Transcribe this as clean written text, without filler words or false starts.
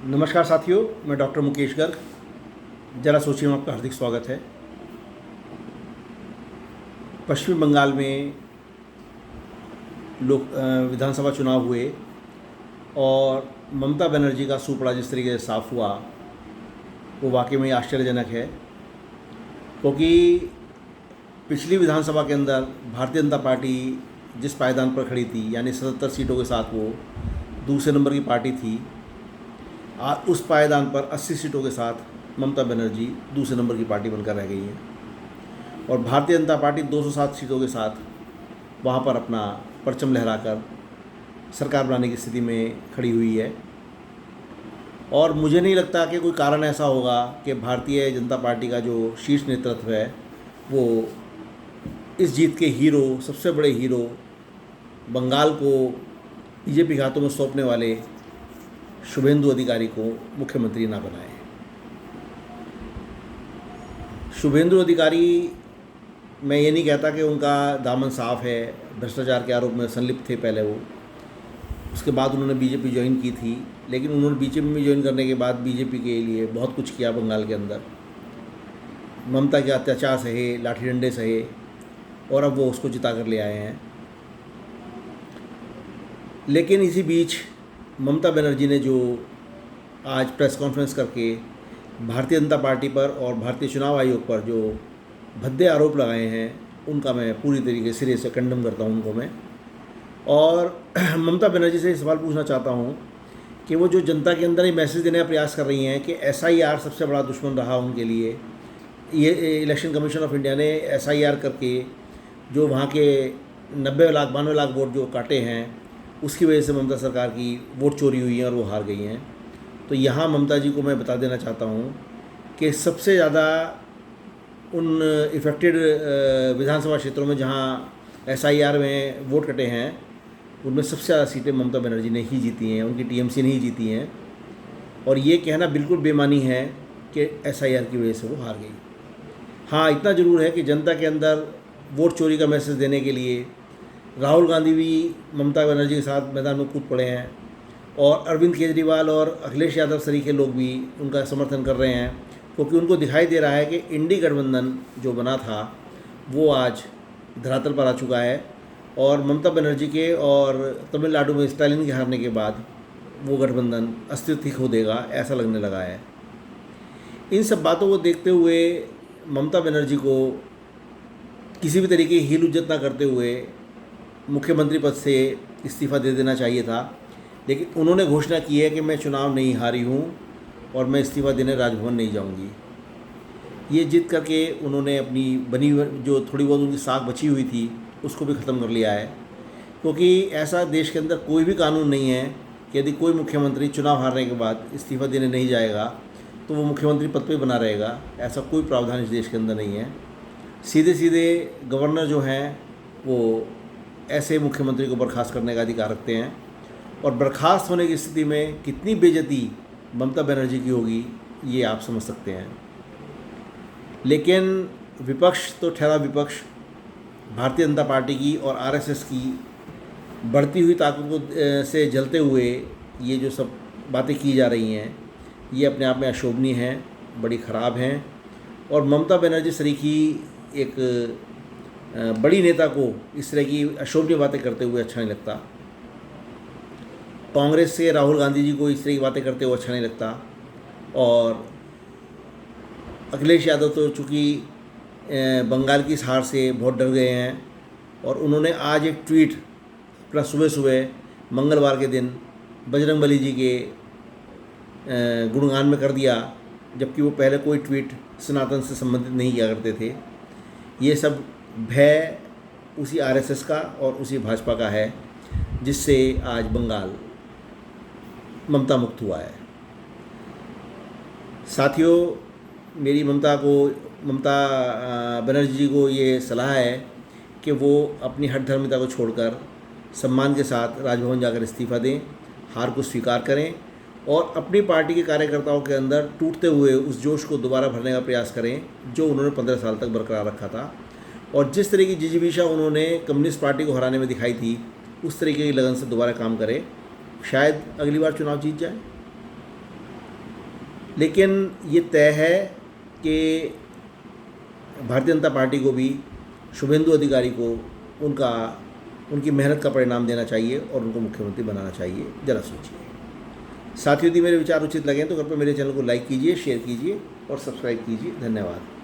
नमस्कार साथियों, मैं डॉक्टर मुकेश गर्ग। जरा सोचिए में आपका हार्दिक स्वागत है। पश्चिम बंगाल में विधानसभा चुनाव हुए और ममता बनर्जी का सूपड़ा जिस तरीके से साफ हुआ वो वाकई में आश्चर्यजनक है, क्योंकि पिछली विधानसभा के अंदर भारतीय जनता पार्टी जिस पायदान पर खड़ी थी, यानी 77 सीटों के साथ वो दूसरे नंबर की पार्टी थी, उस पायदान पर 80 सीटों के साथ ममता बनर्जी दूसरे नंबर की पार्टी बनकर रह गई है और भारतीय जनता पार्टी 207 सीटों के साथ वहाँ पर अपना परचम लहराकर सरकार बनाने की स्थिति में खड़ी हुई है। और मुझे नहीं लगता कि कोई कारण ऐसा होगा कि भारतीय जनता पार्टी का जो शीर्ष नेतृत्व है वो इस जीत के हीरो, सबसे बड़े हीरो, बंगाल को बीजेपी के हाथों में सौंपने वाले शुभेंदु अधिकारी को मुख्यमंत्री ना बनाए। शुभेंदु अधिकारी, मैं ये नहीं कहता कि उनका दामन साफ है, भ्रष्टाचार के आरोप में संलिप्त थे पहले वो, उसके बाद उन्होंने बीजेपी ज्वाइन की थी, लेकिन उन्होंने बीजेपी में ज्वाइन करने के बाद बीजेपी के लिए बहुत कुछ किया बंगाल के अंदर। ममता के अत्याचार सहे, लाठी डंडे सहे और अब वो उसको जिता कर ले आए हैं। लेकिन इसी बीच ममता बनर्जी ने जो आज प्रेस कॉन्फ्रेंस करके भारतीय जनता पार्टी पर और भारतीय चुनाव आयोग पर जो भद्दे आरोप लगाए हैं, उनका मैं पूरी तरीके सिरे से कंडम करता हूं उनको मैं। और ममता बनर्जी से सवाल पूछना चाहता हूं कि वो जो जनता के अंदर ये मैसेज देने का प्रयास कर रही हैं कि SIR सबसे बड़ा दुश्मन रहा उनके लिए। ये इलेक्शन कमीशन ऑफ इंडिया ने SIR करके जो वहाँ के 92 लाख 92 लाख वोट जो काटे हैं, उसकी वजह से ममता सरकार की वोट चोरी हुई है और वो हार गई हैं। तो यहाँ ममता जी को मैं बता देना चाहता हूँ कि सबसे ज़्यादा उन इफ़ेक्टेड विधानसभा क्षेत्रों में जहाँ SIR में वोट कटे हैं, उनमें सबसे ज़्यादा सीटें ममता बनर्जी ने ही जीती हैं, उनकी TMC ने ही जीती हैं। और ये कहना बिल्कुल बेमानी है कि SIR की वजह से वो हार गई। हाँ, इतना ज़रूर है कि जनता के अंदर वोट चोरी का मैसेज देने के लिए राहुल गांधी भी ममता बनर्जी के साथ मैदान में कूद पड़े हैं और अरविंद केजरीवाल और अखिलेश यादव सरीखे लोग भी उनका समर्थन कर रहे हैं, क्योंकि उनको दिखाई दे रहा है कि इंडी गठबंधन जो बना था वो आज धरातल पर आ चुका है और ममता बनर्जी के और तमिलनाडु में स्टालिन के हारने के बाद वो गठबंधन अस्तित्व ही खो देगा, ऐसा लगने लगा है। इन सब बातों को देखते हुए ममता बनर्जी को किसी भी तरीके की हील उज्जत ना करते हुए मुख्यमंत्री पद से इस्तीफ़ा दे देना चाहिए था, लेकिन उन्होंने घोषणा की है कि मैं चुनाव नहीं हारी हूँ और मैं इस्तीफ़ा देने राजभवन नहीं जाऊँगी। ये जिद करके उन्होंने अपनी बनी जो थोड़ी बहुत उनकी साख बची हुई थी उसको भी ख़त्म कर लिया है, क्योंकि ऐसा देश के अंदर कोई भी कानून नहीं है कि यदि कोई मुख्यमंत्री चुनाव हारने के बाद इस्तीफ़ा देने नहीं जाएगा तो वो मुख्यमंत्री पद पर बना रहेगा। ऐसा कोई प्रावधान इस देश के अंदर नहीं है। सीधे सीधे गवर्नर जो हैं वो ऐसे मुख्यमंत्री को बर्खास्त करने का अधिकार रखते हैं और बर्खास्त होने की स्थिति में कितनी बेइज्जती ममता बनर्जी की होगी ये आप समझ सकते हैं। लेकिन विपक्ष तो ठहरा विपक्ष, भारतीय जनता पार्टी की और RSS की बढ़ती हुई ताकत को से जलते हुए ये जो सब बातें की जा रही हैं ये अपने आप में अशोभनीय हैं, बड़ी ख़राब हैं। और ममता बनर्जी सरीखी एक बड़ी नेता को इस तरह की अशोभनीय बातें करते हुए अच्छा नहीं लगता। कांग्रेस से राहुल गांधी जी को इस तरह की बातें करते हुए अच्छा नहीं लगता। और अखिलेश यादव तो चूँकि बंगाल की इस हार से बहुत डर गए हैं और उन्होंने आज एक ट्वीट अपना सुबह सुबह मंगलवार के दिन बजरंगबली जी के गुणगान में कर दिया, जबकि वो पहले कोई ट्वीट सनातन से संबंधित नहीं किया करते थे। ये सब भय उसी RSS का और उसी भाजपा का है जिससे आज बंगाल ममता मुक्त हुआ है। साथियों, मेरी ममता बनर्जी जी को ये सलाह है कि वो अपनी हठधर्मिता को छोड़कर सम्मान के साथ राजभवन जाकर इस्तीफ़ा दें, हार को स्वीकार करें और अपनी पार्टी के कार्यकर्ताओं के अंदर टूटते हुए उस जोश को दोबारा भरने का प्रयास करें जो उन्होंने 15 साल तक बरकरार रखा था। और जिस तरह की जिजीविषा उन्होंने कम्युनिस्ट पार्टी को हराने में दिखाई थी, उस तरीके की लगन से दोबारा काम करें। शायद अगली बार चुनाव जीत जाए। लेकिन ये तय है कि भारतीय जनता पार्टी को भी शुभेंदु अधिकारी को उनकी मेहनत का परिणाम देना चाहिए और उनको मुख्यमंत्री बनाना चाहिए। जरा सोचिए। साथ ही यदि मेरे विचार उचित लगें तो कृपया मेरे चैनल को लाइक कीजिए, शेयर कीजिए और सब्सक्राइब कीजिए। धन्यवाद।